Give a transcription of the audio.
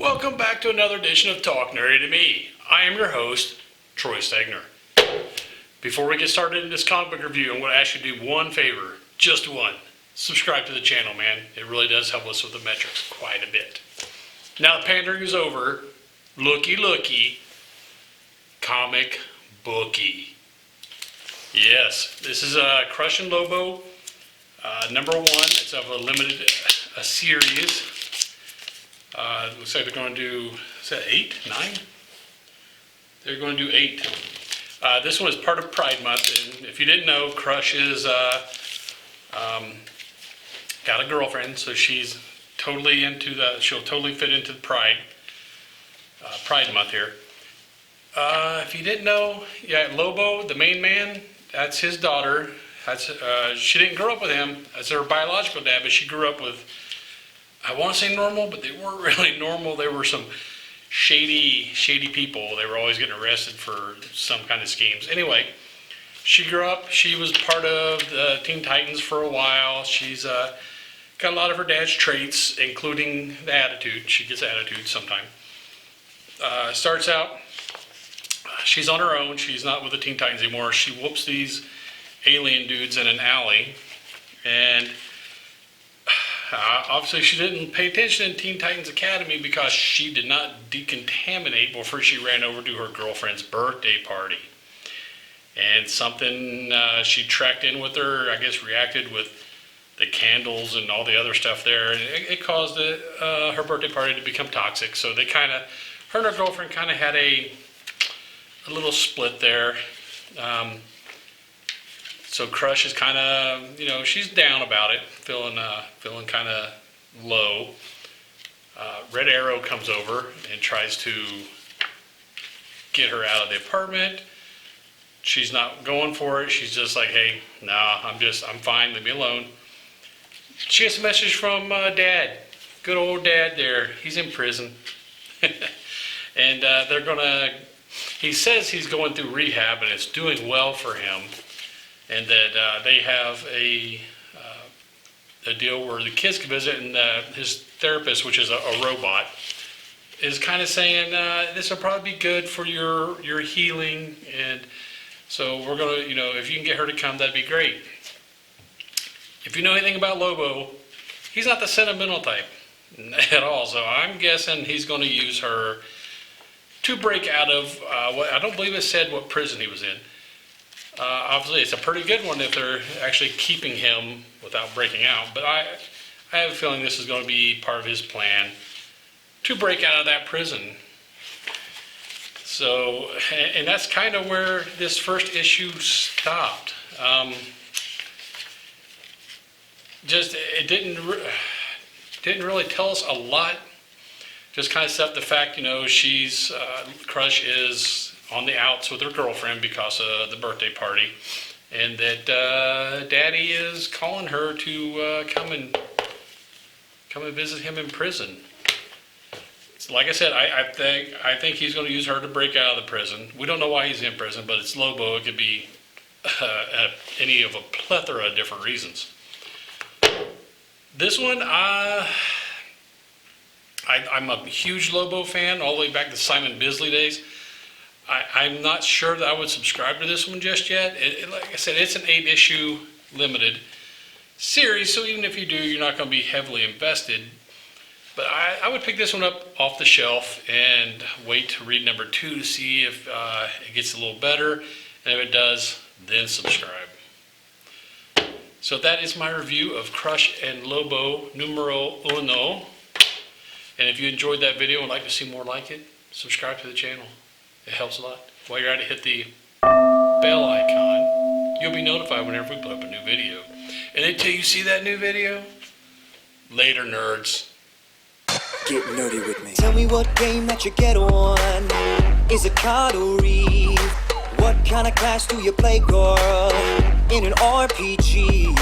Welcome back to another edition of Talk Nerdy to Me. I am your host, Troy Stegner. Before we get started in this comic book review, I'm going to ask you to do one favor, just one. Subscribe to the channel, man. It really does help us with the metrics quite a bit. Now the pandering is over. Looky, comic bookie. Yes, this is Crush and Lobo, number 1. It's of a series. Looks like they're going to do, is that 8, 9? They're going to do 8. This one is part of Pride Month, and if you didn't know, Crush is got a girlfriend, so she's totally into she'll totally fit into the Pride Month here. If you didn't know, yeah, Lobo, the main man, that's his daughter. She didn't grow up with him as her biological dad, but she grew up with, I want to say normal, but they weren't really normal. They were some shady people. They were always getting arrested for some kind of schemes. Anyway, she grew up. She was part of the Teen Titans for a while. She's got a lot of her dad's traits, including the attitude. She gets attitude sometime. Starts out, she's on her own. She's not with the Teen Titans anymore. She whoops these alien dudes in an alley, and obviously she didn't pay attention in Teen Titans Academy because she did not decontaminate before she ran over to her girlfriend's birthday party. And something she tracked in with her, I guess, reacted with the candles and all the other stuff there. And it caused her birthday party to become toxic. So they her and her girlfriend kind of had a little split there. So Crush is kind of, she's down about it, feeling kind of low. Red Arrow comes over and tries to get her out of the apartment. She's not going for it. She's just like, hey, nah, I'm fine, leave me alone. She gets a message from Dad, good old Dad there. He's in prison. And he says he's going through rehab and it's doing well for him. And that they have a deal where the kids can visit, and his therapist, which is a robot, is kind of saying this will probably be good for your healing, and so we're gonna, if you can get her to come, that'd be great. If you know anything about Lobo, he's not the sentimental type at all, so I'm guessing he's going to use her to break out of what I don't believe it said what prison he was in. Obviously, it's a pretty good one if they're actually keeping him without breaking out. But I have a feeling this is going to be part of his plan to break out of that prison. So, and that's kind of where this first issue stopped. It didn't really tell us a lot. Just kind of set up the fact, she's Crush is on the outs with her girlfriend because of the birthday party, and that Daddy is calling her to come and visit him in prison. Like I said, I think he's going to use her to break out of the prison. We don't know why he's in prison, but it's Lobo. It could be any of a plethora of different reasons. This one, I'm a huge Lobo fan, all the way back to Simon Bisley days. I'm not sure that I would subscribe to this one just yet. Like I said, it's an 8-issue limited series, so even if you do, you're not going to be heavily invested. But I would pick this one up off the shelf and wait to read number 2 to see if it gets a little better. And if it does, then subscribe. So that is my review of Crush and Lobo numero 1. And if you enjoyed that video and would like to see more like it, subscribe to the channel. It helps a lot. While you're at it, hit the bell icon. You'll be notified whenever we put up a new video. And until you see that new video, later, nerds. Get nerdy with me. Tell me what game that you get on. Is it card or read? What kind of class do you play, girl? In an RPG.